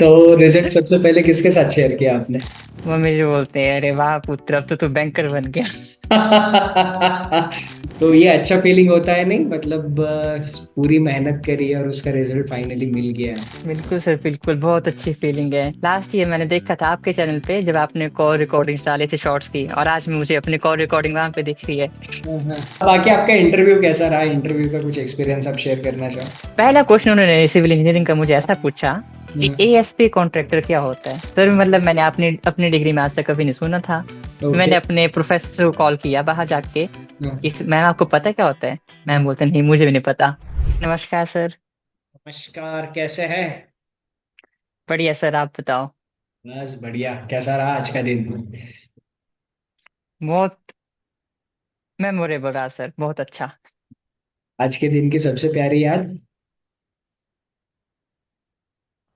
तो रिजल्ट सबसे पहले किसके साथ शेयर किया आपने? मम्मी जी बोलते हैं, अरे वाह पुत्र, अब तो तू बैंकर बन गया। तो ये अच्छा फीलिंग होता है नहीं, मतलब पूरी मेहनत करी और उसका रिजल्ट फाइनली मिल गया। बिल्कुल सर, बिल्कुल बहुत अच्छी फीलिंग है। लास्ट ईयर मैंने देखा था आपके चैनल पे जब आपने कॉल रिकॉर्डिंग्स डाले थे शॉर्ट्स की, और आज मुझे अपनी कॉल रिकॉर्डिंग वहां पे दिख रही है। हाँ। बाकी आपका इंटरव्यू कैसा रहा? इंटरव्यू का कुछ एक्सपीरियंस आप शेयर करना चाहो? पहला क्वेश्चन उन्होंने सिविल इंजीनियरिंग का मुझे ऐसा पूछा कि हम्म। एएसपी कॉन्ट्रैक्टर क्या होता है सर। मतलब मैंने अपनी अपनी डिग्री में आज तक कभी नहीं सुना था। ओके। मैंने अपने प्रोफेसर को कॉल किया बाहर जाके कि मैम आपको पता है क्या होता है। मैम बोलते नहीं, मुझे भी नहीं पता। नमस्कार सर। नमस्कार, कैसे हैं? बढ़िया सर, आप बताओ। बस बढ़िया। कैसा रहा आज का दिन? बहुत मेमोरेबल रहा सर, बहुत अच्छा। आज के दिन की सबसे प्यारी याद?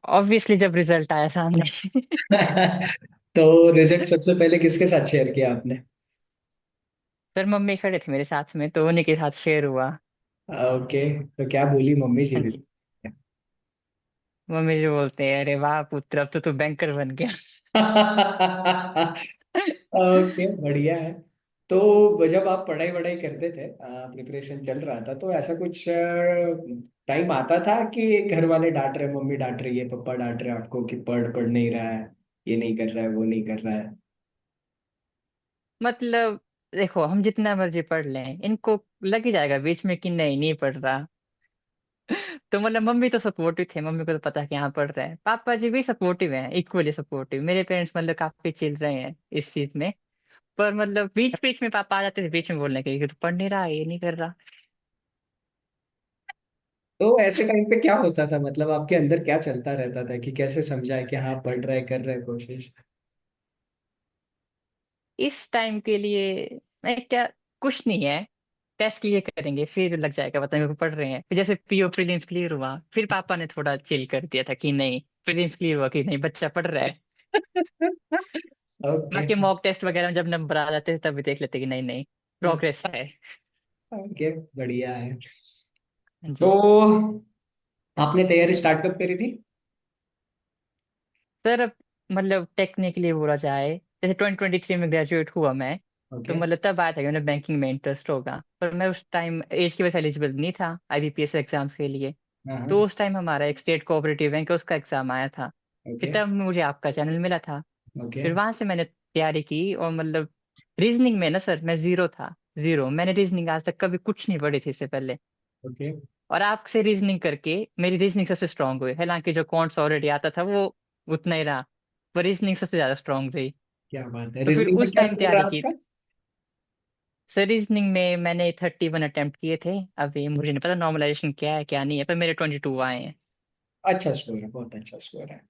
ऑब्वियसली जब रिजल्ट आया सामने। तो रिजल्ट सबसे पहले किसके साथ शेयर किया आपने? सर मम्मी खड़े थे मेरे साथ में, तो उन्हीं के साथ शेयर हुआ। ओके। तो क्या बोली मम्मी जी हाँ भी? जी। मम्मी जो बोलते हैं, अरे वाह पुत्र, अब तो तू बैंकर बन गया। ओके, बढ़िया है। तो जब आप पढ़ाई वढ़ाई करते थे, प्रिपरेशन चल रहा था, तो ऐसा कुछ टाइम आता था कि घर वाले डांट रहे, मम्मी डांट रही है, पापा डांट रहे हैं आपको कि पढ़ नहीं रहा है, ये नहीं कर रहा है, वो नहीं कर रहा है? मतलब देखो, हम जितना मर्जी पढ़ लें, इनको लग ही जाएगा बीच में कि नहीं नहीं पढ़ रहा। तो मतलब मम्मी तो सपोर्टिव थे, मम्मी को तो पता है कि यहाँ पढ़ रहे हैं। पापा जी भी सपोर्टिव हैं, इक्वली सपोर्टिव। मेरे पेरेंट्स मतलब काफी चिल रहे हैं इस चीज में। पर मतलब बीच बीच में पापा आ जाते थे बीच में बोलने के लिए कि तू पढ़ नहीं रहा, ये नहीं कर रहा। तो ऐसे टाइम पे क्या होता था, मतलब आपके अंदर क्या चलता रहता था कि कैसे समझाए कि हाँ पढ़ रहे, कर रहे कोशिश? इस टाइम के लिए मैं क्या, कुछ नहीं है। टेस्ट क्लियर करेंगे फिर लग जाएगा पता, मेरे को पढ़ रहे हैं। फिर जैसे पीओ प्रीलिम्स क्लियर हुआ, फिर पापा ने थोड़ा चिल कर दिया था कि नहीं, प्रीलिम्स क्लियर हुआ कि नहीं, बच्चा पढ़ रहा है। ओके। बाकी मॉक टेस्ट वगैरह में जब नंबर आ जाते थे तब भी देख लेते कि नहीं नहीं, प्रोग्रेस है। ओके, बढ़िया है। हाँ तो जी। आपने तैयारी स्टार्ट कब करी थी? सर अब मतलब टेक्निकली बोला जाए, जैसे 2023 में ग्रेजुएट हुआ मैं। तो ओके। मतलब तब आया था कि उन्हें बैंकिंग में इंटरेस्ट होगा, पर मैं उस टाइम एज की वजह से एलिजिबल नहीं था आईबीपीएस एग्जाम्स के लिए। हाँ तो हाँ। उस टाइम हमारा एक स्टेट कोऑपरेटिव बैंक है, उसका एग्जाम आया था। फिर ओके। तब मुझे आपका चैनल मिला था। ओके। फिर वहां से मैंने तैयारी की, और मतलब रीजनिंग में ना सर मैं जीरो था। जीरो, मैंने रीजनिंग आज तक कभी कुछ नहीं पढ़ी थी इससे पहले। ओके। और आपसे रीजनिंग करके मेरी रीजनिंग सबसे स्ट्रांग हुई। हालांकि जो कॉन्ट्स ऑलरेडी आता था वो उतना ही रहा, पर रीजनिंग सबसे ज्यादा स्ट्रांग रही। क्या बात है, तो फिर रीजनिंग में उस क्या टाइम स्कोर रहा तैयारी की। आपका? सर रीजनिंग में मैंने 31 अटेम्प्ट किए थे। अभी मुझे नहीं पता नॉर्मलाइजेशन क्या है क्या नहीं है, पर मेरे 22 आए हैं। अच्छा स्कोर है, बहुत अच्छा स्कोर है।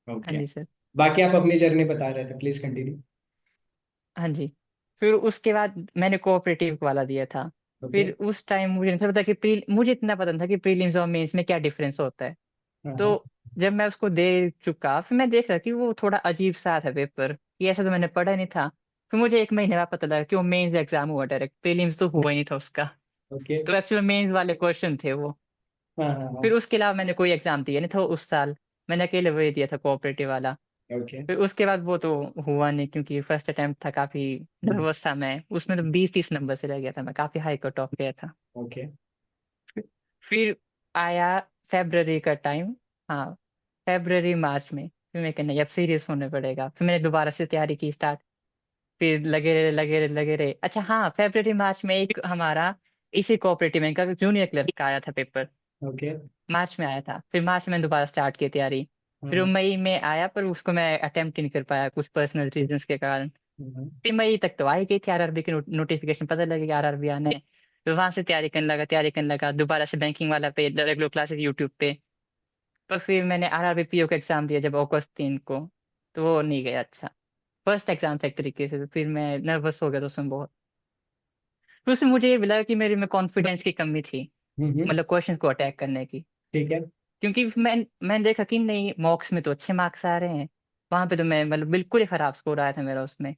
हाँ ओके। जी सर। बाकी आप अपनी जर्नी बता रहे थे, प्लीज कंटिन्यू। हाँ जी। फिर उसके बाद मैंने कोऑपरेटिव वाला दिया था। ओके। फिर उस टाइम मुझे नहीं था पता कि प्री मुझे इतना पता था कि प्रीलिम्स और मेंस में क्या डिफरेंस होता है। हाँ हाँ। तो जब मैं उसको दे चुका, फिर मैं देख रहा कि वो थोड़ा अजीब सा था पेपर, कि ऐसा तो मैंने पढ़ा नहीं था। फिर मुझे एक महीने बाद पता लगा कि वो मेंस एग्जाम हुआ, डायरेक्ट प्रीलिम्स तो हुआ ही नहीं था उसका। ओके। तो एक्चुअल मेंस वाले क्वेश्चन थे वो। हाँ हाँ हाँ। फिर उसके अलावा मैंने कोई एग्जाम दिया नहीं था उस साल। मैंने अकेले वही दिया था, कोऑपरेटिव वाला। ओके। फिर उसके बाद वो तो हुआ नहीं, क्योंकि फर्स्ट अटेम्प्ट था, काफी नर्वस था मैं उसमें। तो 20-30 नंबर से रह गया था, मैं काफी हाई कट ऑफ गया था। ओके। फिर आया फेब्रवरी का टाइम। हाँ, फेब्रवरी मार्च में फिर मैं कहना अब सीरियस होने पड़ेगा। फिर मैंने दोबारा से तैयारी की स्टार्ट। फिर लगे रहे। अच्छा हाँ, फेब्रवरी मार्च में एक हमारा इसी कोऑपरेटिव बैंक का जूनियर क्लर्क का आया था पेपर। ओके। मार्च में आया था, फिर मार्च में दोबारा स्टार्ट की तैयारी। फिर वो हाँ। मई में आया, पर उसको मैं अटेम्प्ट ही नहीं कर पाया कुछ पर्सनल रीजंस के कारण। हाँ। फिर मई तक तो आ ही गई थी आरआरबी की नोटिफिकेशन, पता लगे आरआरबी आने। फिर वहां से तैयारी करने लगा दोबारा से बैंकिंग वाला पे रेगुलर क्लासेस यूट्यूब पे। पर फिर मैंने आरआरबी पीओ का एग्जाम दिया जब अगस्त 3 को। तो वो नहीं गया अच्छा। फर्स्ट एग्जाम था एक तरीके से, तो फिर मैं नर्वस हो गया था उसमें बहुत। फिर उसमें मुझे ये लगा कि मेरे में कॉन्फिडेंस की कमी थी, हम्म। मतलब क्वेश्चंस को अटैक करने की। ठीक है। क्योंकि मैंने देखा कि नहीं, मॉक्स में तो अच्छे मार्क्स आ रहे हैं, वहां पे तो मैं मतलब बिल्कुल ही खराब स्कोर आया था मेरा उसमें।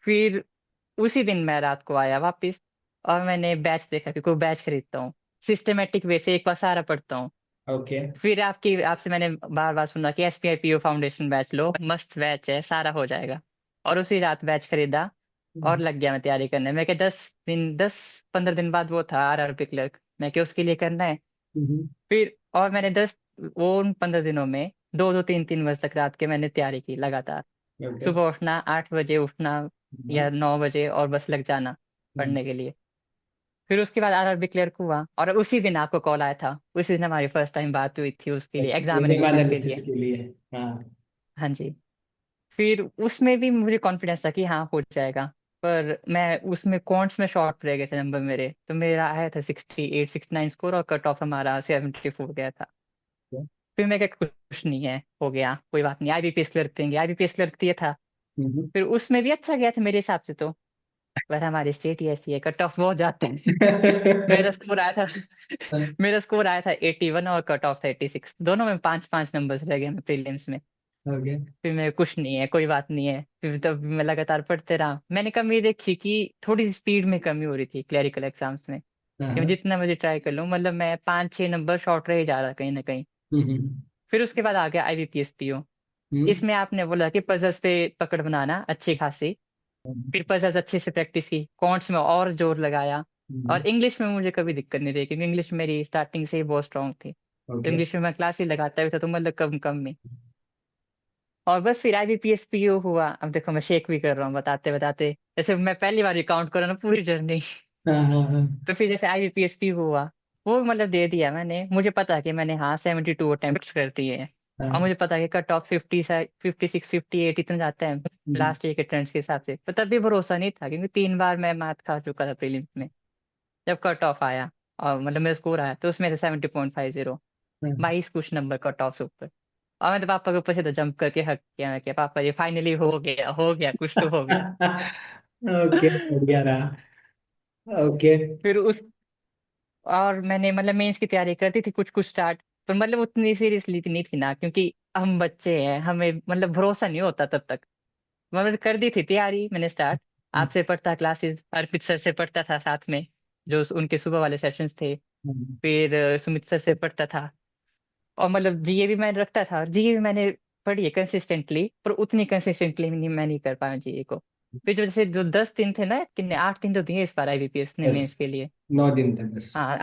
फिर उसी दिन मैं रात को आया वापस, और मैंने बैच देखा कि कोई बैच खरीदता हूँ, सिस्टमेटिक वे से एक बार सारा पढ़ता हूँ। ओके। फिर आपकी आपसे मैंने बार बार सुना कि एसबीआई पीओ फाउंडेशन बैच लो, मस्त बैच है, सारा हो जाएगा। और उसी रात बैच खरीदा और हम्म। लग गया मैं तैयारी करने। मैं क्या 10-15 दिन बाद वो था आरआरबी क्लर्क, मैं क्या उसके लिए करना है। हम्म। फिर और मैंने वो उन 15 दिनों में 2-2 3-3 बजे तक रात के मैंने तैयारी की लगातार। ओके। सुबह उठना 8 बजे उठना हम्म। या 9 बजे और बस लग जाना हम्म। पढ़ने के लिए। फिर उसके बाद आरआरबी क्लियर हुआ और उसी दिन आपको कॉल आया था, उसी दिन हमारी फर्स्ट टाइम बात हुई थी उसके लिए, एग्जाम प्रीलिम एनालिसिस के एनालिसिस लिए। के लिए। हाँ। हाँ जी। फिर उसमें भी मुझे कॉन्फिडेंस था कि हाँ हो जाएगा। पर मैं उसमें क्वांट्स में शॉर्ट रह गए थे नंबर मेरे, तो मेरा आया था 68-69 स्कोर और कट ऑफ हमारा 74 गया था। फिर मैं क्या, कुछ नहीं है, हो गया कोई बात नहीं, आईबीपीएस क्लियर देंगे, आईबीपीएस क्लियर दिया था। हम्म। फिर उसमें भी अच्छा गया था मेरे हिसाब से तो। पर हमारी स्टेट ही ऐसी है, कट ऑफ बहुत जाते हैं। मेरा स्कोर आया था मेरा स्कोर आया था 81 और कट ऑफ था 86, दोनों में 5-5 नंबर्स रह गए प्रीलिम्स में। ओके। फिर मैं कुछ नहीं है, कोई बात नहीं है, फिर तब मैं लगातार पढ़ते रहा। मैंने कमी देखी कि थोड़ी सी स्पीड में कमी हो रही थी क्लरिकल एग्जाम्स में, कि मैं हाँ। जितना मुझे ट्राई कर लूँ, मतलब मैं 5-6 नंबर शॉर्ट रह ही जा रहा कहीं ना कहीं। हम्म। फिर उसके बाद आ गया आईबीपीएस पीओ। हम्म। इसमें आपने बोला कि पजल्स पे पकड़ बनाना अच्छी खासी। फिर पजल्स अच्छे से प्रैक्टिस की, कॉन्ट्स में और जोर लगाया। हम्म। और इंग्लिश में मुझे कभी दिक्कत नहीं रही, क्योंकि इंग्लिश मेरी स्टार्टिंग से ही बहुत स्ट्रांग थी, तो ओके। इंग्लिश में मैं क्लास ही लगाता भी था, तो मतलब कम कम में। और बस फिर आईबीपीएस पीओ हुआ। अब देखो मैं शेक भी कर रहा हूँ बताते बताते, जैसे मैं पहली बार काउंट कर रहा हूँ ना पूरी जर्नी। हाँ हाँ हाँ। तो फिर जैसे आईबीपीएस पीओ हुआ, वो मतलब दे दिया मैंने, मुझे पता है कि मैंने हाँ 72 अटेम्प्ट कर दिए हैं। और हाँ। मुझे पता है कि कट ऑफ 56-58 इतना जाता है हम्म। लास्ट ईयर के ट्रेंड्स के हिसाब से। पर तब भी भरोसा नहीं था, क्योंकि 3 बार मैं मैथ खा चुका था प्रीलिम्स में। जब कट ऑफ आया और मतलब मेरा स्कोर आया, तो उसमें था 70.50, हाँ। 22 कुछ नंबर कट ऑफ से ऊपर। और मैं तो पापा के ऊपर से तो जंप करके हक किया, मैं क्या पापा ये फाइनली हो गया कुछ तो हो गया। ओके, बढ़िया रहा। ओके। फिर उस और मैंने मतलब मेंस की तैयारी करती थी कुछ कुछ स्टार्ट, पर मतलब उतनी सीरियसली नहीं थी ना, क्योंकि हम बच्चे हैं, हमें मतलब भरोसा नहीं होता तब तक। मतलब कर दी थी तैयारी मैंने स्टार्ट। आपसे पढ़ता क्लासेस, अर्पित सर से पढ़ता था साथ में, जो उनके सुबह वाले सेशंस थे। फिर सुमित सर से पढ़ता था। और मतलब जीए भी मैंने रखता था, और जीए भी मैंने पढ़ी है कंसिस्टेंटली, पर उतनी कंसिस्टेंटली नहीं, मैं नहीं कर पाया जीए को। फिर जो जैसे जो 10 दिन थे ना, कितने 8 दिन तो दिए इस बार आईबीपीएस ने बस मेंस के लिए। 9 दिन तक बस। हाँ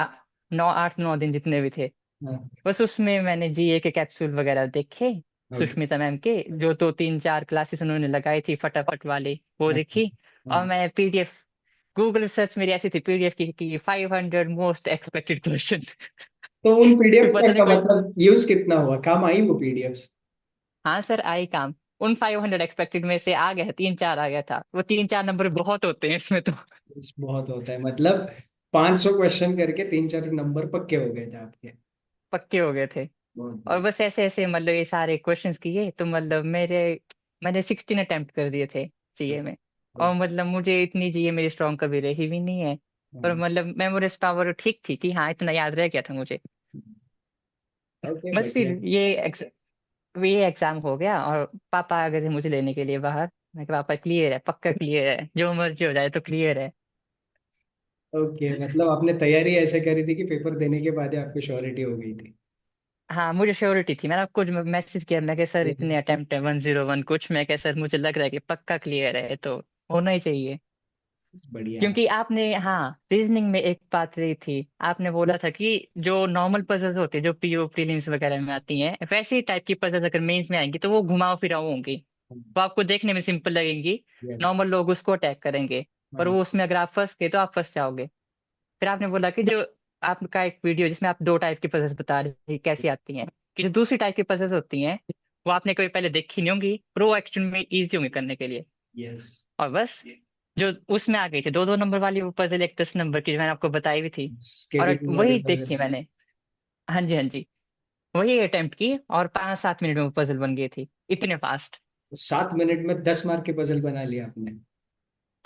8-9 दिन जितने भी थे, हाँ। बस उसमें मैंने जीए के कैप्सूल वगैरह देखे। ओके। सुष्मिता मैम के जो 2-3-4 क्लासेस उन्होंने लगाई थी फटाफट वाली, वो हाँ। देखी। और हाँ। मैं पीडीएफ, गूगल सर्च मेरी ऐसी थी पीडीएफ की 500 मोस्ट एक्सपेक्टेड क्वेश्चन। तो उन फिर पीडीएफ पता नहीं का कोई, मतलब यूज कितना हुआ, काम आई वो पीडीएफ? हाँ सर आई काम। उन 500 एक्सपेक्टेड में से आ गया, 3-4 आ गया था, वो 3-4 नंबर बहुत होते हैं इसमें तो। बहुत होता है मतलब, 500 क्वेश्चन करके 3-4 नंबर पक्के हो गए थे आपके। पक्के हो गए थे। बहुत और बढ़िया। बस ऐसे ऐसे मतलब ये सारे क्वेश्चंस किए, तो मतलब मैंने 16 अटेम्प्ट कर दिए थे जीए में। और मतलब मुझे इतनी जीए मेरी स्ट्रांग कभी रही भी नहीं है। पर मतलब मेमोरीज पावर ठीक थी कि हाँ इतना याद रह गया था मुझे। ओके, बस फिर बढ़िया। ये एग्जाम हो गया, और पापा आ गए थे मुझे लेने के लिए बाहर। मैं कहा पापा क्लियर है, पक्का क्लियर है, जो मर्जी हो जाए तो क्लियर है। ओके, मतलब आपने तैयारी ऐसे करी थी कि पेपर देने के बाद ही आपको श्योरिटी हो गई थी। हाँ मुझे श्योरिटी थी, मैंने आपको जो मैसेज किया, मैं कहा सर Yes. इतने अटेम्प्ट है 101 कुछ, मैं कहा सर मुझे लग रहा है कि पक्का क्लियर है, तो होना ही चाहिए। बढ़िया रहा। क्योंकि आपने हाँ रीजनिंग में एक बात रही थी, आपने बोला था कि जो नॉर्मल पजल्स होती है जो पीओ प्रीलिम्स वगैरह में आती हैं, वैसे ही टाइप की पजल्स अगर मेंस में आएंगी तो वो घुमाव फिराव होंगी, तो आपको देखने में सिंपल लगेंगी। यस। नॉर्मल लोग उसको अटैक करेंगे, पर हाँ। वो उसमें अगर आप फंस गए तो आप फंस जाओगे। फिर आपने बोला कि जो आपका एक वीडियो जिसमें आप 2 टाइप की पजल्स बता रहे थे कैसी आती हैं, कि जो दूसरी टाइप की पजल्स होती हैं वो आपने कभी पहले देखी नहीं होंगी, पर वो एक्चुअल में इजी होंगी करने के लिए। यस। और बस जो उसमें आ गई थी 2-2 नंबर वाली वो पजल, एक 10 नंबर की जो मैंने आपको बताई भी थी, और केटीएम वाले वही पजल। देखी मैंने। हाँ जी हाँ जी, वही अटेम्प्ट की, और 5-7 मिनट में वो पजल बन गई थी, इतने फास्ट। 7 मिनट में 10 मार्क के पजल बना लिया आपने?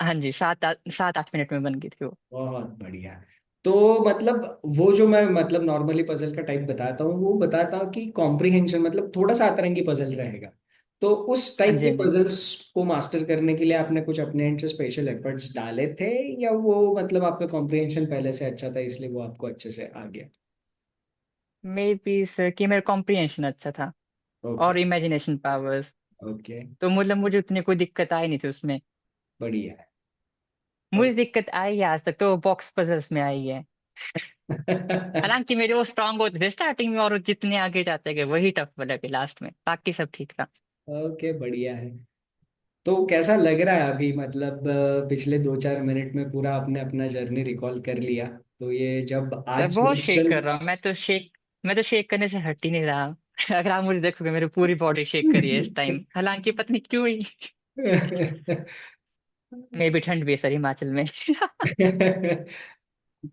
हाँ जी, 7-8 मिनट में बन गई थी वो। बहुत बढ़िया। तो मतलब वो जो मैं मतलब नॉर्मली पजल का टाइप बताता हूँ, वो बताता हूँ कि कॉम्प्रिहेंशन मतलब थोड़ा सा अतरंगी पजल रहेगा। तो उस हाँ टाइप जी के हाँ जी। पजल्स को मास्टर करने के लिए आपने कुछ अपने एंड से स्पेशल एफर्ट्स डाले थे, या वो मतलब आपका कॉम्प्रिहेंशन पहले से अच्छा था इसलिए वो आपको अच्छे से आ गया? मे बी सर कि मेरा कॉम्प्रिहेंशन अच्छा था ओके। और इमेजिनेशन पावर्स। ओके। तो मतलब मुझे उतनी कोई दिक्कत आई नहीं थी उसमें। बढ़िया है। मुझे दिक्कत आई है आज तक तो बॉक्स पजल्स में आई है। हालांकि मेरे वो स्ट्रांग होते थे स्टार्टिंग में, और जितने आगे जाते गए वही टफ लगे लास्ट में, बाकी सब ठीक था। ओके, बढ़िया है। तो कैसा लग रहा है अभी, मतलब पिछले 2-4 मिनट में पूरा आपने अपना जर्नी रिकॉल कर लिया, तो ये जब सर आज बहुत शेक सिलेक्शन। कर रहा हूँ मैं तो शेक करने से हट ही नहीं रहा। अगर आप मुझे देखोगे मेरी पूरी बॉडी शेक करी है इस टाइम, हालांकि पता नहीं क्यों ही। मे भी ठंड भी है सर हिमाचल में।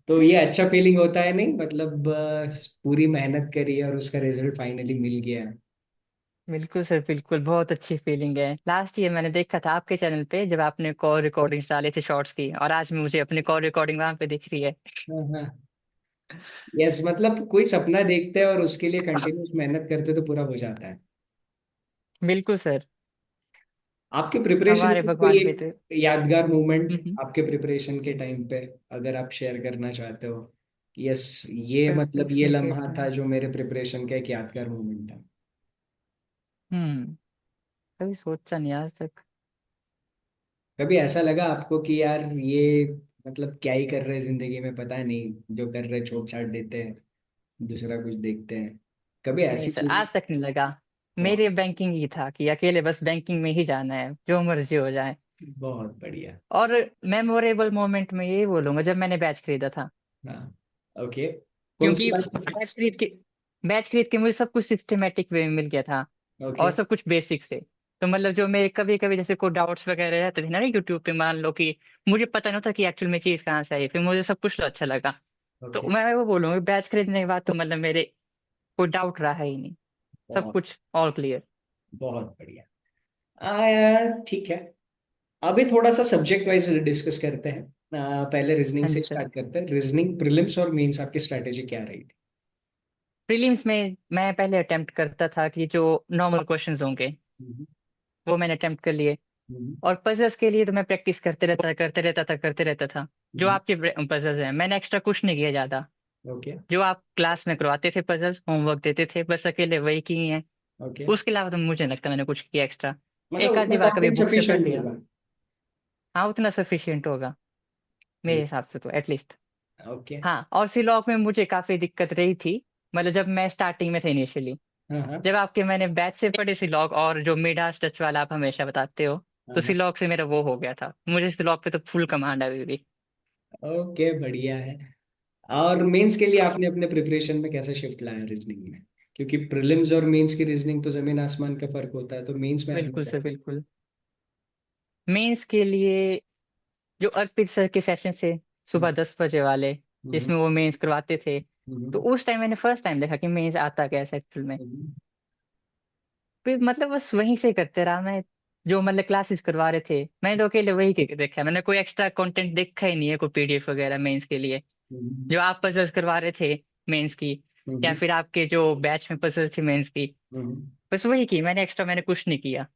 तो ये अच्छा फीलिंग होता है नहीं, मतलब पूरी मेहनत करी और उसका रिजल्ट फाइनली मिल गया। बिल्कुल सर बिल्कुल, बहुत अच्छी फीलिंग है। लास्ट ईयर मैंने देखा था आपके चैनल पे जब आपने कॉल रिकॉर्डिंग्स डाले थे शॉर्ट्स की, और आज मुझे अपनी कॉल रिकॉर्डिंग वहां पे दिख रही है। हाँ हाँ। यस, मतलब कोई सपना देखते हैं और उसके लिए कंटिन्यूस मेहनत करते तो पूरा हो जाता है। बिल्कुल सर। आपके प्रिपरेशन हमारे की कोई भगवान भी एक थे। यादगार मोमेंट हम्म, आपके प्रिपरेशन के टाइम पे, अगर आप शेयर करना चाहते हो। यस, ये मतलब ये प्रिपरेशन के लम्हा था टाइम। जो मेरे प्रिपरेशन का एक यादगार मोमेंट था। हम्म। कभी सोचा नहीं आज तक। कभी ऐसा लगा आपको कि यार ये मतलब क्या ही कर रहे हैं जिंदगी में, पता नहीं, जो कर रहे हैं छोड़ छाड़ देते हैं, दूसरा कुछ देखते हैं, कभी नहीं ऐसी सर चीज? आज तक नहीं लगा। बहुत मेरे बैंकिंग ही था कि अकेले बस बैंकिंग में ही जाना है जो मर्जी हो जाए। बहुत बढ़िया। और मेमोरेबल मोमेंट में ये बोलूंगा जब मैंने बैच खरीदा था। हाँ। ओके। कौन सी क्योंकि बात? बैच खरीद के मुझे सब कुछ सिस्टमेटिक वे में मिल गया था, ओके। और सब कुछ बेसिक से। तो मतलब जो मेरे कभी कभी जैसे कोई डाउट्स वगैरह रहते थे ना यूट्यूब पे, मान लो कि मुझे पता नहीं होता कि एक्चुअल में चीज कहाँ से आई, फिर मुझे सब कुछ तो अच्छा लगा। तो ओके। मैं वो बोलूंगा बैच खरीदने के बाद तो मतलब मेरे कोई डाउट रहा ही नहीं, सब बहुत कुछ ऑल क्लियर। बहुत बढ़िया। ठीक है। अभी थोड़ा सा सब्जेक्ट वाइज डिस्कस करते हैं। पहले रीजनिंग हाँ से जी सर। स्टार्ट करते हैं। रीजनिंग प्रीलिम्स और मेंस आपकी स्ट्रैटेजी क्या रही थी? प्रीलिम्स में मैं पहले अटेम्प्ट करता था कि जो नॉर्मल क्वेश्चंस होंगे हम्म। वो मैंने अटेम्प्ट कर लिए। हम्म। और पजल्स के लिए तो मैं प्रैक्टिस करते रहता था। जो हम्म। आपके पजल्स हैं मैंने एक्स्ट्रा कुछ नहीं किया ज्यादा। ओके। जो आप क्लास में करवाते थे पजल्स होमवर्क देते थे बस अकेले वही की हैं। ओके। उसके अलावा तो मुझे नहीं लगता मैंने कुछ किया एक्स्ट्रा। मतलब एक उतना आधी बार कभी कंटेंट बुक से पढ़ सफिशिएंट लिया। होगा। हाँ उतना सफिशियंट होगा मेरे हिसाब से तो एटलीस्ट। ओके। हाँ और सिलॉक में मुझे काफी दिक्कत रही थी। मतलब जब मैं स्टार्टिंग में था इनिशियली, हाँ हाँ। जब आपके मैंने बैच से पढ़े सिलॉक और जो मिडास टच वाला आप हमेशा बताते हो, हाँ तो हाँ। सिलॉक से मेरा वो हो गया था। मुझे सिलॉक पे तो फुल कमांड है अभी भी। ओके, बढ़िया है। और मेंस के लिए आपने अपने प्रिपरेशन में कैसे शिफ्ट लाया रीजनिंग में? क्योंकि प्रीलिम्स और मेंस की रीजनिंग तो जमीन आसमान का फर्क होता है, तो मेंस में आपने बिल्कुल क्या? सर बिल्कुल। मेंस के लिए जो अर्पित सर के सेशन से हम्म। सुबह 10 बजे वाले, हम्म। जिसमें वो मेंस करवाते थे, तो हम्म। उस टाइम मैंने फर्स्ट टाइम देखा कि मेंस आता कैसे एक्चुअल में। हम्म। फिर मतलब बस वहीं से करते रहा मैं। जो मतलब क्लासेस करवा रहे थे मैंने तो अकेले वही देखा, मैंने कोई एक्स्ट्रा कंटेंट देखा ही नहीं है, कोई पीडीएफ वगैरह मेंस के लिए। हम्म। जो आप पजल्स करवा रहे थे मेंस की, या हम्म। फिर आपके जो बैच में पजल्स थी मेंस की, हम्म। बस वही की मैंने, एक्स्ट्रा मैंने कुछ नहीं किया।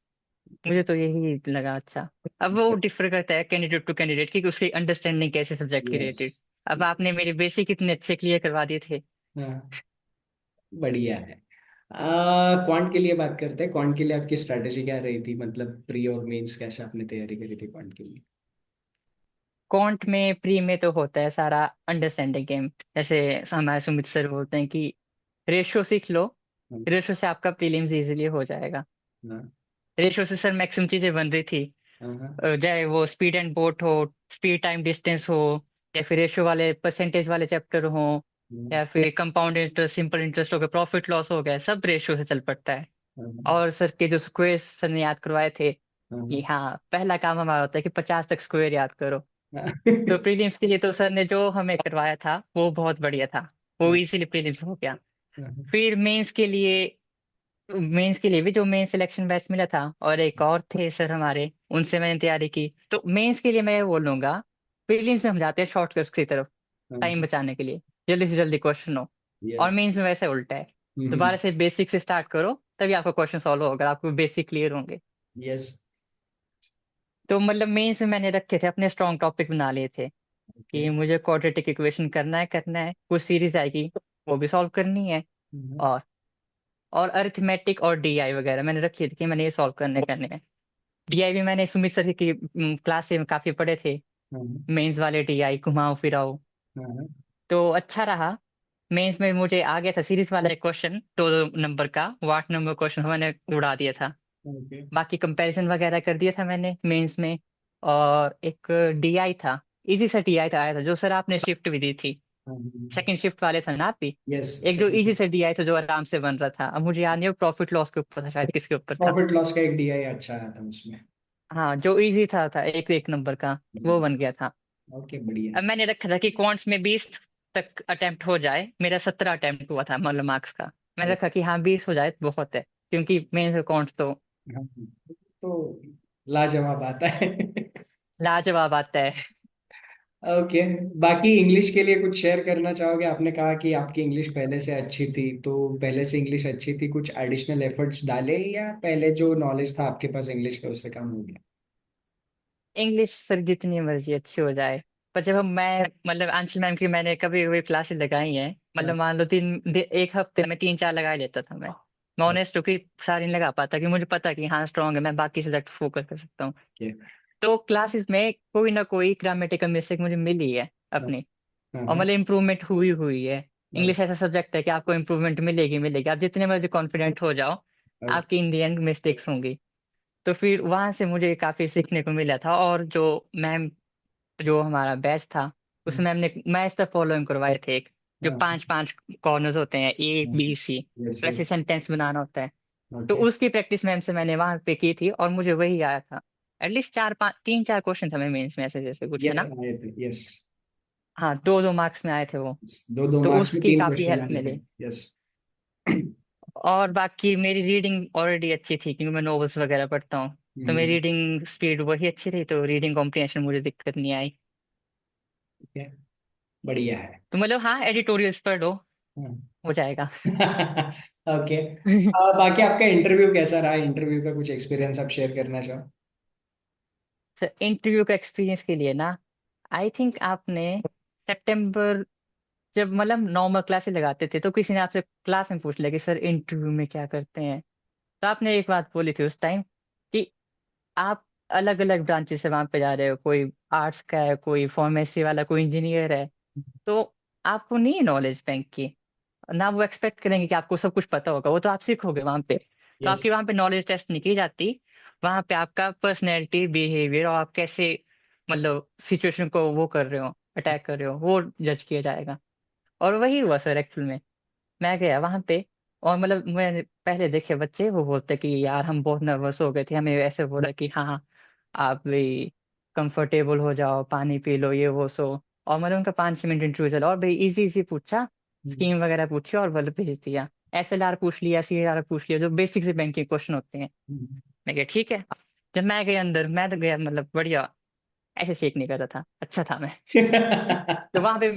मुझे तो यही लगा अच्छा। अब वो डिफर करता है कैंडिडेट टू कैंडिडेट कि उसकी अंडरस्टैंडिंग कैसे सब्जेक्ट की यस। रिलेटेड। अब आपने मेरे बेसिक इतने अच्छे क्लियर करवा दिए थे। हाँ, बढ़िया है। क्वांट के लिए बात करते हैं। क्वांट के लिए आपकी स्ट्रैटेजी क्या रही थी, मतलब प्री और मेंस कैसे आपने तैयारी करी थी क्वांट के लिए? क्वांट में प्री में तो होता है सारा अंडरस्टैंडिंग गेम। जैसे हमारे सुमित सर बोलते हैं कि रेशियो सीख लो, हाँ रेशियो से आपका प्रीलिम्स इजीली हो जाएगा। हाँ। रेशियो से सर मैक्सिमम चीजें बन रही थी। हाँ हाँ। चाहे वो स्पीड एंड बोट हो, स्पीड टाइम डिस्टेंस हो, या फिर रेशियो वाले परसेंटेज वाले चैप्टर हो, हम्म। या फिर कंपाउंड इंटरेस्ट सिंपल इंटरेस्ट हो गया, प्रॉफिट लॉस हो गया, सब रेशियो से चल पड़ता है। हाँ और सर के जो स्क्वेयर सर ने याद करवाए थे कि हाँ। हाँ पहला काम हमारा होता है कि 50 तक स्क्वेयर याद करो। हाँ। तो प्रीलिम्स के लिए तो सर ने जो हमें करवाया था वो बहुत बढ़िया था। वो इसीलिए प्रीलिम्स हो गया। हाँ। फिर मेंस के लिए भी जो मेन सिलेक्शन बैच मिला था, और एक और थे सर हमारे, उनसे मैंने तैयारी की। तो मेंस के लिए मैं ये बोलूंगा, प्रीलिम्स में हम जाते हैं शॉर्टकट्स की तरफ टाइम बचाने के लिए, जल्दी से जल्दी क्वेश्चन हो। और यस। मेंस में वैसे उल्टा है, दोबारा से बेसिक से स्टार्ट करो तभी आपका क्वेश्चन सॉल्व होगा, अगर आपको बेसिक क्लियर होंगे। यस। तो मतलब मेंस में मैंने रखे थे अपने स्ट्रॉन्ग टॉपिक बना लिए थे ओके। कि मुझे क्वाड्रेटिक इक्वेशन करना है, कुछ सीरीज आएगी वो भी सॉल्व करनी है। हम्म, और और अरिथमेटिक और डीआई वगैरह मैंने रखी थी कि मैंने ये सॉल्व करने करने हैं। डीआई भी मैंने सुमित सर की क्लास में काफी पढ़े थे। हम्म, मेंस वाले डीआई घुमाओ फिराओ, हम्म, तो अच्छा रहा। मेंस में मुझे आ गया था सीरीज वाला एक क्वेश्चन, 2 नंबर का 8 नंबर क्वेश्चन मैंने उड़ा दिया था। ओके। बाकी कंपैरिजन वगैरह कर दिया था मैंने मेंस में। और एक डीआई था, इजी सा डीआई था आया था, जो सर आपने शिफ्ट भी दी थी। सेकंड शिफ्ट वाले थे ना आप भी। यस, एक जो इजी से डीआई था जो आराम से बन रहा था, अब मुझे याद नहीं प्रॉफिट लॉस के ऊपर था शायद, किसके ऊपर था। प्रॉफिट लॉस का एक डीआई अच्छा आया था उसमें। हाँ जो इजी था एक एक नंबर का, वो बन गया था। ओके, बढ़िया। अब मैंने रखा था कि क्वांट्स में 20 तक अटेम्प्ट हो जाए, मेरा 17 अटेम्प्ट हुआ था मतलब मार्क्स का। मैंने रखा कि हाँ 20 हो जाए तो बहुत है, क्योंकि मेन से क्वांट्स तो हाँ, तो लाजवाब आता है। लाजवाब आता है। ओके। बाकी इंग्लिश के लिए कुछ शेयर करना चाहोगे? आपने कहा कि आपकी इंग्लिश पहले से अच्छी थी, तो पहले से इंग्लिश अच्छी थी, कुछ एडिशनल एफर्ट्स डाले या पहले जो नॉलेज था आपके पास इंग्लिश का उससे कम हो गया? इंग्लिश सर जितनी मर्जी अच्छी हो जाए, पर जब हम मैं मतलब अंशु मैम की मैंने कभी कभी क्लासेस लगाई हैं, हाँ, मतलब मान लो एक हफ्ते में 3 4 लगा लेता था मैं ऑनेस्ट हूँ कि सारी नहीं लगा पाता, कि मुझे पता कि हाँ स्ट्रांग है, मैं बाकी सब्जेक्ट फोकस कर सकता हूँ। ओके। तो क्लासेस में कोई ना कोई ग्रामेटिकल मिस्टेक मुझे मिली है हाँ, अपनी, हाँ, और हाँ, मतलब इम्प्रूवमेंट हुई हुई है। हाँ, इंग्लिश ऐसा सब्जेक्ट है कि आपको इम्प्रूवमेंट मिलेगी मिलेगी, आप जितने मर्जी कॉन्फिडेंट हो जाओ, हाँ, आपकी इन दी एंड मिस्टेक्स होंगी। तो फिर वहां से मुझे काफी सीखने को मिला था। और जो मैम, जो हमारा बैच था, हाँ, उसमें हमने मैथ्स द फॉलोइंग करवाए थे एक, जो हाँ, 5 5 कॉर्नर्स होते हैं, A B C, yes, yes. वैसे सेंटेंस बनाना होता है। तो ओके। उसकी प्रैक्टिस मैम से मैंने वहां पे की थी, और मुझे वही आया था। एटलीस्ट 4 5 3 4 क्वेश्चन था मैं मेंस में ऐसे जैसे कुछ है यस, ना। आए थे, यस। हाँ 2 2 मार्क्स में आए थे वो। दो दो तो मार्क्स में उसकी तीन काफी क्वेश्चन हेल्प आए थे। मिली। यस। और बाकी मेरी रीडिंग ऑलरेडी अच्छी थी, क्योंकि मैं नॉवेल्स वगैरह पढ़ता हूँ। तो मेरी रीडिंग स्पीड वही अच्छी रही, तो रीडिंग कॉम्प्रिहेंशन मुझे दिक्कत नहीं आई। ठीक है, बढ़िया है। तो मतलब हाँ एडिटोरियल्स पढ़ लो, हो जाएगा। ओके। बाकी आपका इंटरव्यू कैसा रहा? इंटरव्यू का कुछ एक्सपीरियंस आप शेयर करना चाहो? सर इंटरव्यू का एक्सपीरियंस के लिए ना, आई थिंक आपने सितंबर, जब मतलब नॉर्मल क्लासेस लगाते थे, तो किसी ने आपसे क्लास में पूछ लिया कि सर इंटरव्यू में क्या करते हैं। तो आपने एक बात बोली थी उस टाइम कि आप अलग अलग ब्रांचेस से वहां पे जा रहे हो, कोई आर्ट्स का है, कोई फार्मेसी वाला, कोई इंजीनियर है। तो आपको नहीं है नॉलेज बैंक की, ना वो एक्सपेक्ट करेंगे कि आपको सब कुछ पता होगा, वो तो आप सीखोगे वहां पे। तो यस। आपकी वहां पे नॉलेज टेस्ट नहीं की जाती, वहां पे आपका पर्सनैलिटी बिहेवियर और आप कैसे मतलब सिचुएशन को वो कर रहे हो, अटैक कर रहे हो, वो जज किया जाएगा। और वही हुआ सर एक्चुअल में। मैं गया वहां पे, और मतलब मैं पहले देखे बच्चे वो बोलते कि यार हम बहुत नर्वस हो गए थे, हमें ऐसे बोला कि हाँ आप भी कंफर्टेबल हो जाओ, पानी पी लो, ये वो सो। और मैंने उनका 5 मिनट इंटरव्यू चला, और भाई इजी इजी पूछा, स्कीम वगैरह पूछी, और बल भेज दिया। SLR पूछ लिया, CLR पूछ लिया, जो बेसिक से बैंकिंग क्वेश्चन होते हैं। मैं कहा ठीक है। जब मैं गया अंदर, मैं तो गया मतलब बढ़िया, ऐसे शेक नहीं कर रहा था, अच्छा था मैं। तो वहां पे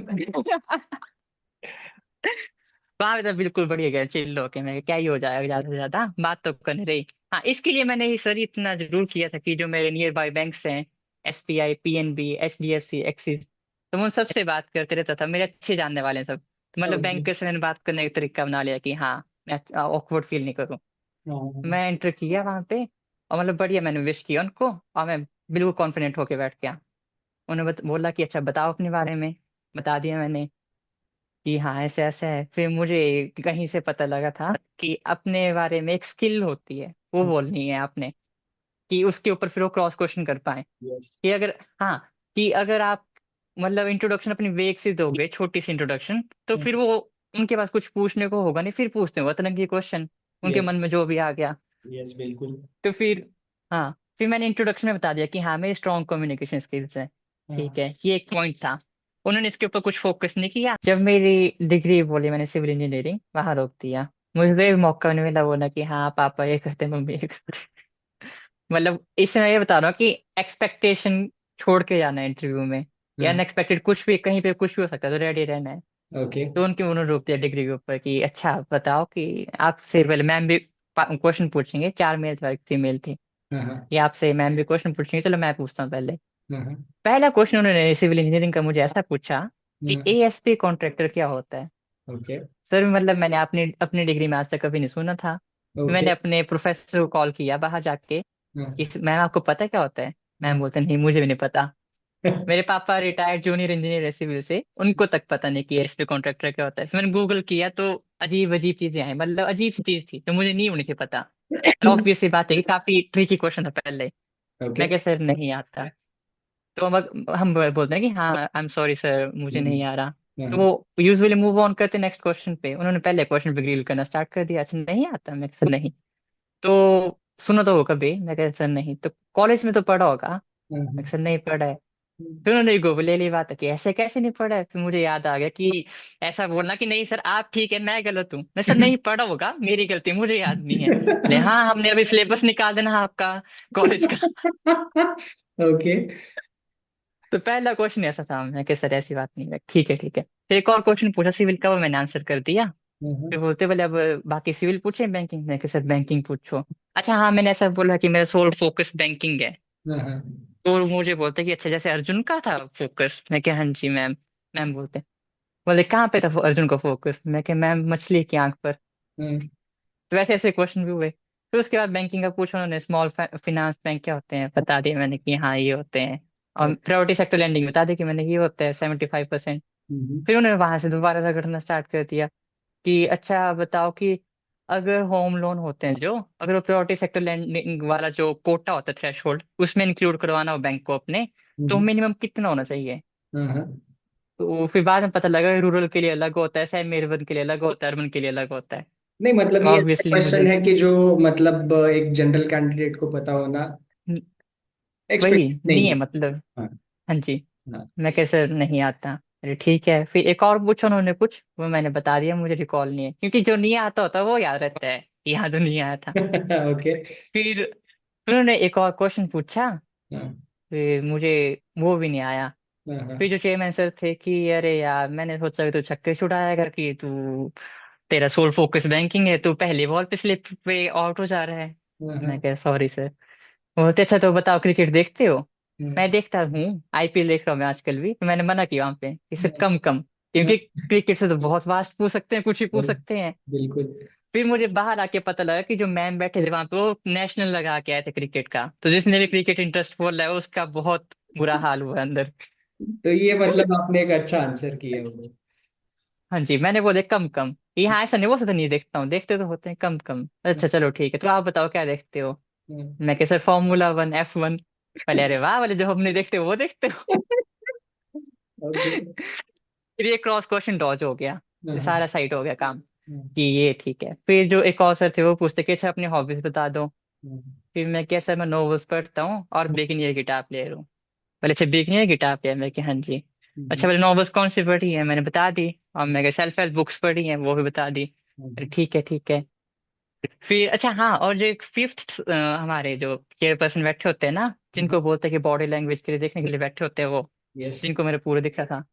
वहां पे तो बिल्कुल बढ़िया गया चिल्ल होके, मैं क्या ही हो जाएगा ज्यादा से ज्यादा, बात तो करनी रही। हाँ इसके लिए मैंने ये सर इतना जरूर किया था कि जो मेरे नियर बाय बैंक्स हैं, SBI, PNB, HDFC, एक्सिस, तो मैं उन सबसे बात करते रहता था, मेरे अच्छे जानने वाले हैं सब। तो मतलब ओके। बैंक से मैंने बात करने का तरीका बना लिया कि हाँ मैं ऑकवर्ड फील नहीं करूँ। मैं एंटर किया वहां पे, और मतलब बढ़िया मैंने विश किया उनको, और मैं बिल्कुल कॉन्फिडेंट होके बैठ गया। उन्होंने बोला कि अच्छा बताओ अपने बारे में। बता दिया मैंने कि हाँ ऐसे ऐसे है। फिर मुझे कहीं से पता लगा था कि अपने बारे में एक स्किल होती है, वो बोलनी है आपने, कि उसके ऊपर फिर वो क्रॉस क्वेश्चन कर पाए। यस। कि अगर हाँ, कि अगर आप मतलब इंट्रोडक्शन अपनी वेग से दोगे, छोटी सी इंट्रोडक्शन, तो फिर वो उनके पास कुछ पूछने को होगा नहीं, फिर पूछते हैं अतरंगी क्वेश्चन, उनके मन यस। में जो भी आ गया। यस, बिल्कुल। तो फिर हाँ, फिर मैंने इंट्रोडक्शन में बता दिया कि हाँ मेरी स्ट्रॉन्ग कम्युनिकेशन स्किल्स है। ठीक हाँ, है, ये एक पॉइंट था। उन्होंने इसके ऊपर कुछ फोकस नहीं किया। जब मेरी डिग्री बोली मैंने सिविल इंजीनियरिंग, वहां रोक दिया। मुझे भी मौका नहीं मिला बोला कि हाँ पापा ये करते मम्मी ये करते। मतलब इससे मैं ये बता रहा हूँ कि एक्सपेक्टेशन छोड़ के जाना है इंटरव्यू में, या हाँ। अनएक्सपेक्टेड कुछ भी कहीं पे कुछ भी हो सकता है, तो रेडी रहना है। ओके। तो उनके उन्होंने रोक दिया डिग्री के ऊपर कि अच्छा बताओ कि आपसे पहले मैम भी क्वेश्चन पूछेंगे, 4 मेल था एक फीमेल थी, हाँ, हाँ, ये आपसे मैम भी क्वेश्चन पूछेंगे, चलो मैं पूछता हूँ पहले। हाँ, पहला क्वेश्चन उन्होंने सिविल इंजीनियरिंग का मुझे ऐसा पूछा कि हाँ, ASP कॉन्ट्रैक्टर क्या होता है। ओके। सर मतलब मैंने अपनी अपनी डिग्री में आज तक कभी नहीं सुना था। ओके। मैंने अपने प्रोफेसर को कॉल किया बाहर जाके कि हाँ। मैम आपको पता क्या होता है। मैम बोलते नहीं मुझे भी नहीं पता। मेरे पापा रिटायर्ड जूनियर इंजीनियर है सिविल से, उनको तक पता नहीं कि एसपी कॉन्ट्रैक्टर क्या होता है। फिर मैंने गूगल किया तो अजीब अजीब चीजें आई, मतलब अजीब सी चीज थी जो मुझे नहीं होनी थी पता। और ऑब्वियस सी बात है कि काफी ट्रिकी क्वेश्चन था पहले। ओके। मैं क्या सर नहीं आता। तो हम बोलते हैं कि हाँ आई एम सॉरी सर मुझे नहीं आ रहा। तो हाँ। वो यूजुअली मूव ऑन करते नेक्स्ट क्वेश्चन पे। उन्होंने पहले क्वेश्चन पे ग्रिल करना स्टार्ट कर दिया, अच्छा नहीं आता। मैं सर नहीं। तो सुनो तो हो कभी। मैं कह सर नहीं। तो कॉलेज में तो पढ़ा होगा। मैं सर नहीं पढ़ा है। फिर उन्होंने ईगो ले ली बात है कि ऐसे कैसे नहीं पढ़ा है। फिर मुझे याद आ गया कि ऐसा बोलना कि नहीं सर आप ठीक है मैं गलत हूँ। मैं सर नहीं पढ़ा होगा मेरी गलती मुझे याद नहीं है। ले हाँ हमने अभी सिलेबस निकाल देना है आपका कॉलेज का। ओके। तो पहला क्वेश्चन ऐसा था। मैं कि सर ऐसी बात नहीं है। ठीक है ठीक है। फिर एक और क्वेश्चन पूछा सिविल का, वो मैंने आंसर कर दिया। फिर बोलते बोले अब बाकी सिविल पूछे बैंकिंग। मैं कि सर बैंकिंग पूछो। अच्छा हाँ मैंने ऐसा बोला कि मेरा सोल फोकस बैंकिंग है। तो मुझे बोलते कि अच्छा जैसे अर्जुन का था फोकस। मैं क्या हाँ जी मैम। मैम बोलते बोले कहाँ पे था अर्जुन का फोकस। मैं क्या मैम मछली की आंख पर। तो वैसे ऐसे क्वेश्चन भी हुए। फिर उसके बाद बैंकिंग का पूछा उन्होंने, स्मॉल फिनांस बैंक क्या होते हैं बता दिया मैंने कि हाँ ये होते हैं। और प्रायोरिटी सेक्टर लैंडिंग बता दी कि मैंने ये होता है 75%। फिर उन्होंने वहां से दोबारा रगड़ना स्टार्ट कर दिया कि अच्छा बताओ कि अगर होम लोन होते हैं जो, अगर वो प्रायोरिटी सेक्टर लैंडिंग वाला जो कोटा होता है थ्रेशोल्ड उसमें इंक्लूड करवाना हो बैंक को अपने, तो मिनिमम कितना होना चाहिए। तो फिर बाद में पता लगा रूरल के लिए अलग होता है, सेमी अर्बन के लिए अलग होता है, अर्बन के लिए अलग होता है। नहीं मतलब तो ये ऐसा ऑब्वियसली क्वेश्चन मुझे है कि जो मतलब एक जनरल कैंडिडेट को पता होना वही एक्सपेक्टेड नहीं नहीं है है। मतलब। हाँ। हाँ जी। हाँ। मैं कैसे नहीं आता। अरे ठीक है। फिर एक और पूछा उन्होंने कुछ, वो मैंने बता दिया मुझे रिकॉल नहीं है, क्योंकि जो नहीं आता होता वो याद रहता है। यहाँ तो नहीं आया था। ओके। फिर उन्होंने एक और क्वेश्चन पूछा। हाँ। फिर मुझे वो भी नहीं आया। हाँ। हाँ। फिर जो चेयरमैन सर थे कि अरे यार मैंने सोचा कि तू छक्के छुड़ाया कर कि तू तेरा सोल फोकस बैंकिंग है, तू पहली बॉल पे स्लिप पे आउट हो जा रहा है। मैं हाँ। कह सॉरी सर। बोलते अच्छा तो बताओ क्रिकेट देखते हो। हाँ। मैं देखता हूँ, आईपीएल देख रहा हूँ मैं आजकल भी। तो मैंने मना किया वहां पे कि सिर्फ हाँ। कम कम, हाँ। क्योंकि क्रिकेट से तो बहुत वास्ट पूछ सकते हैं, कुछ भी पूछ और सकते हैं। बिल्कुल। फिर मुझे बाहर आके पता लगा कि जो मैम बैठे थे वहां पे वो नेशनल लगा के आए थे क्रिकेट का। तो जिसने भी क्रिकेट इंटरेस्ट बोल रहा है उसका बहुत बुरा हाल हुआ अंदर। तो ये मतलब आपने एक अच्छा आंसर किया वो। हाँ जी मैंने बोले कम कम। यहाँ ऐसा नहीं, वो तो नहीं देखता हूँ, देखते तो होते हैं कम कम। अच्छा चलो ठीक है तो आप बताओ क्या देखते हो। मैं कैसे Formula 1 F1। पहले अरे वाह वाले जो हम नहीं देखते वो देखते हो। ओके। फिर ये क्रॉस क्वेश्चन डॉज हो गया। ये हाँ। सारा साइड हो गया काम कि ये ठीक है। फिर जो एक और सर थे वो पूछते कि अच्छा अपनी हॉबीज बता दो। फिर मैं क्या सर मैं नॉवेल्स पढ़ता हूँ और बिगिनियर गिटार प्लेयर हूँ। बोले अच्छा बिगिनियर गिटार प्लेयर। मैं कि हाँ जी। अच्छा बोले नॉवेल्स कौन सी पढ़ी है, मैंने बता दी। और मैं सेल्फ हेल्प बुक्स पढ़ी हैं वो भी बता दी। अरे ठीक है ठीक है। फिर अच्छा हाँ, और जो एक फिफ्थ हमारे जो चेयरपर्सन बैठे होते हैं ना, जिनको बोलते हैं कि बॉडी लैंग्वेज के लिए देखने के लिए बैठे होते हैं वो, यस। जिनको मेरे पूरे दिख रहा था।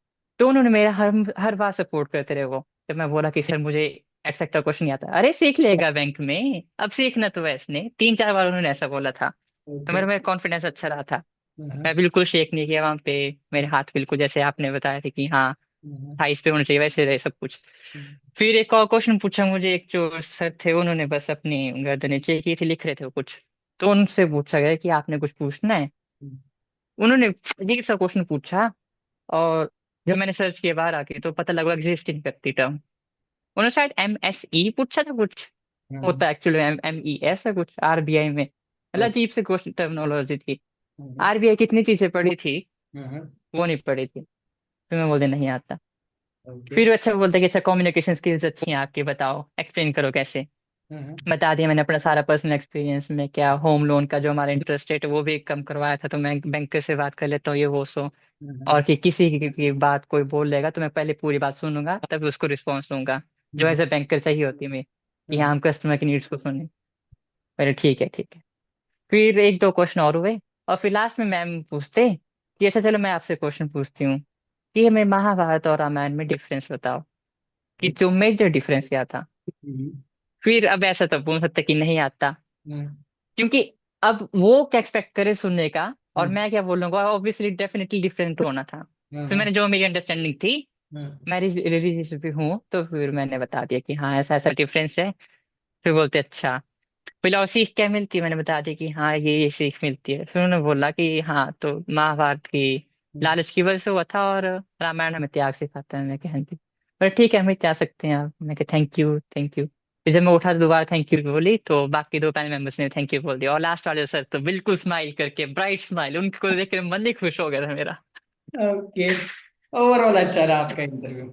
तो उन्होंने मेरा हर हर बार सपोर्ट करते रहे वो। जब मैं बोला कि सर मुझे एक्सेक्टर क्वेश्चन नहीं आता, अरे सीख लेगा बैंक में अब सीखना तो वैसे 3-4 बार उन्होंने ऐसा बोला था। तो ओके। मेरा मेरा कॉन्फिडेंस अच्छा रहा था। मैं बिल्कुल शेक नहीं किया वहां पे। मेरे हाथ बिल्कुल जैसे आपने बताया था कि हाँ थाइस पे होना चाहिए वैसे रहे सब कुछ। फिर एक और क्वेश्चन पूछा मुझे, एक जो सर थे उन्होंने बस अपनी गर्दन नीचे की थी, लिख रहे थे वो कुछ। तो उनसे पूछा गया कि आपने कुछ पूछना है। उन्होंने अजीब सा क्वेश्चन पूछा। और जब मैंने सर्च किया बाहर आके तो पता लगा एग्जिस्ट नहीं करती टर्म। उन्होंने शायद MSE पूछा था कुछ, होता है एक्चुअली MES है कुछ आरबीआई में। मतलब अजीब से क्वेश्चन टर्मिनोलॉजी थी। आरबीआई कितनी चीजें पढ़ी थी वो नहीं पढ़ी थी। तो मैं बोलते नहीं आता। ओके। फिर अच्छा बोलते कि अच्छा कम्युनिकेशन स्किल्स अच्छी हैं आपकी, बताओ एक्सप्लेन करो कैसे। बता दिया मैंने अपना सारा पर्सनल एक्सपीरियंस में क्या होम लोन का जो हमारा इंटरेस्ट रेट है वो भी कम करवाया था, तो मैं बैंकर से बात कर लेता हूँ ये वो सो। और कि किसी की बात कोई बोल लेगा तो मैं पहले पूरी बात सुनूंगा तब उसको रिस्पॉन्स दूंगा, जो एज ए बैंकर चाहिए होती है मैं, कि हाँ हम कस्टमर की नीड्स को सुने। पहले ठीक है ठीक है। फिर एक दो क्वेश्चन और हुए। और फिर लास्ट में मैम पूछते कि अच्छा चलो मैं आपसे क्वेश्चन पूछती हूँ कि हमें महाभारत और रामायण में डिफरेंस बताओ, कि जो मेजर डिफरेंस क्या था। फिर अब ऐसा तो बोल सकते कि नहीं आता, क्योंकि अब वो क्या एक्सपेक्ट करे सुनने का और मैं क्या बोलूंगा, ऑब्वियसली डेफिनेटली डिफरेंट होना था। फिर मैंने जो मेरी अंडरस्टैंडिंग थी हाँ। मैं रिलीजियस भी हूँ, तो फिर मैंने बता दिया कि हाँ ऐसा ऐसा डिफरेंस है। फिर बोलते अच्छा, बोला और सीख क्या मिलती है, मैंने बता दी कि हाँ ये सीख मिलती है। फिर उन्होंने बोला कि हाँ तो महाभारत की लालच की वजह से हुआ था, और रामायण हमें त्याग सिखाता है। मैं कहा हाँ जी, पर ठीक है, हमें जा सकते हैं आप। मैं कहा थैंक यू थैंक यू। फिर जब मैं उठा तो दोबारा थैंक यू बोली, तो बाकी दो पैनल मेंबर्स ने थैंक यू बोल दिया, और लास्ट वाले सर तो बिल्कुल स्माइल करके, ब्राइट स्माइल, उनको देख कर मन ही खुश हो गया था मेरा। ओके। ओवरऑल अच्छा रहा आपका इंटरव्यू?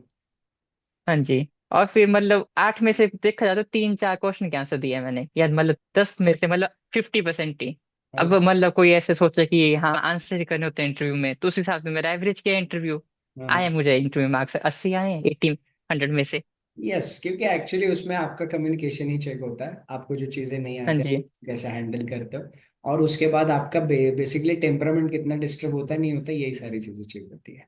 हाँ जी। और फिर मतलब 8 में से देखा जाए तो 3 4 क्वेश्चन के आंसर दिए मैंने, या मतलब 10 में से मतलब 50% ही। अब मतलब कोई ऐसे सोचे कि हाँ आंसर ही करने होते हैं इंटरव्यू में, तो उस हिसाब से मेरा एवरेज किया इंटरव्यू। आए हाँ। मुझे इंटरव्यू मार्क्स 80 आए, 80 100 में से। यस, क्योंकि एक्चुअली उसमें आपका कम्युनिकेशन ही चेक होता है, आपको जो चीज़ें नहीं हाँ आती जी। कैसे हैंडल करते हो। और उसके बाद आपका बेसिकली टेम्परामेंट कितना डिस्टर्ब होता है नहीं होता, यही सारी चीज़ें चेक होती है। हाँ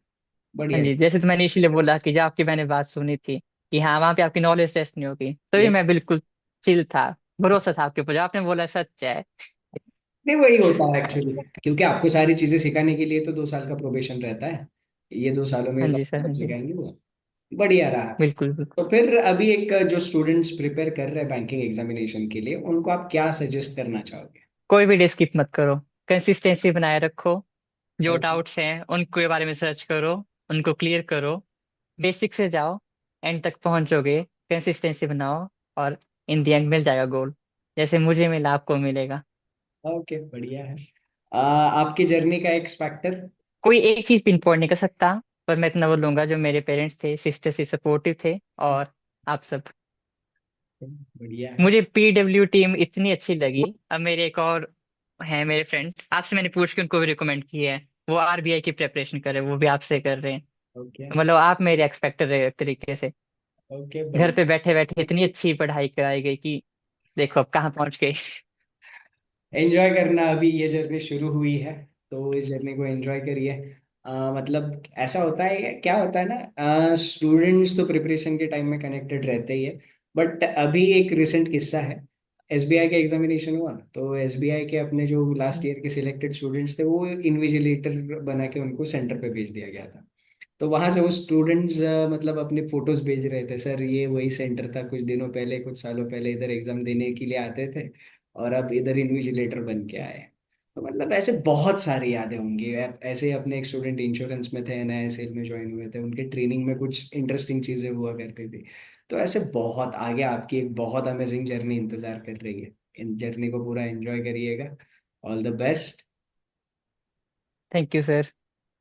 बढ़िया। जी, जैसे तो मैंने इसीलिए बोला कि जब आपकी मैंने बात सुनी थी कि हाँ वहाँ पे आपकी नॉलेज टेस्ट नहीं होगी, तभी ये मैं बिल्कुल चिल था, भरोसा था आपके ऊपर, जो आपने बोला सच है। नहीं, वही होता है एक्चुअली, क्योंकि आपको सारी चीज़ें सिखाने के लिए तो 2 साल का प्रोबेशन रहता है। ये 2 सालों में ही हाँ तो जी आपको सर, सब हाँ जी। सिखाएंगे वो। बढ़िया रहा। बिल्कुल बिल्कुल। तो फिर अभी एक जो स्टूडेंट्स प्रिपेयर कर रहे हैं बैंकिंग एग्जामिनेशन के लिए, उनको आप क्या सजेस्ट करना चाहोगे? कोई भी डे स्किप मत करो, कंसिस्टेंसी बनाए रखो। जो ओके। डाउट्स हैं उनके बारे में सर्च करो, उनको क्लियर करो, बेसिक से जाओ, एंड तक पहुंचोगे। कंसिस्टेंसी बनाओ, और इन द एंड मिल जाएगा गोल। जैसे मुझे मिला आपको मिलेगा। ओके, बढ़िया है। आपकी जर्नी का एक्स फैक्टर? कोई एक चीज पिन पॉइंट नहीं कर सकता, पर मैं इतना बोलूंगा जो मेरे पेरेंट्स थे, सिस्टर से सपोर्टिव थे, और आप सब। बढ़िया है। मुझे पीडब्ल्यू टीम इतनी अच्छी लगी। अब मेरे एक और है मेरे फ्रेंड, आपसे मैंने पूछ के उनको भी रिकमेंड किया है, वो आरबीआई की प्रिपरेशन कर रहे हैं, वो भी आपसे कर रहे हैं। ओके। मतलब आप मेरे एक्सपेक्टर रहे एक तरीके से। ओके, घर बढ़िया। पे बैठे बैठे इतनी अच्छी पढ़ाई कराई गई कि देखो अब कहाँ पहुंच गए। एंजॉय करना, अभी ये जर्नी शुरू हुई है, तो इस जर्नी को एंजॉय करिए। मतलब ऐसा होता है, क्या होता है ना, स्टूडेंट्स तो प्रिपरेशन के टाइम में कनेक्टेड रहते ही है। बट अभी एक रिसेंट किस्सा है। एसबीआई का एग्जामिनेशन हुआ, तो एसबीआई के अपने जो लास्ट ईयर के सिलेक्टेड स्टूडेंट्स थे, वो इन्विजिलेटर बना के उनको सेंटर पे भेज दिया गया था। तो वहां से वो स्टूडेंट्स मतलब अपने फोटोज भेज रहे थे, सर ये वही सेंटर था, कुछ दिनों पहले, कुछ सालों पहले इधर एग्जाम देने के लिए आते थे, और अब इधर इन्विजिलेटर बन के आए। तो मतलब ऐसे बहुत सारी यादें होंगी। ऐसे अपने एक स्टूडेंट इंश्योरेंस में थे, एनआईएसएल में ज्वाइन हुए थे, उनके ट्रेनिंग में कुछ इंटरेस्टिंग चीजें हुआ करती थी। तो ऐसे बहुत आगे आपकी एक बहुत अमेजिंग जर्नी इंतजार कर रही है। इन जर्नी को पूरा एंजॉय करिएगा। All the best. Thank you sir.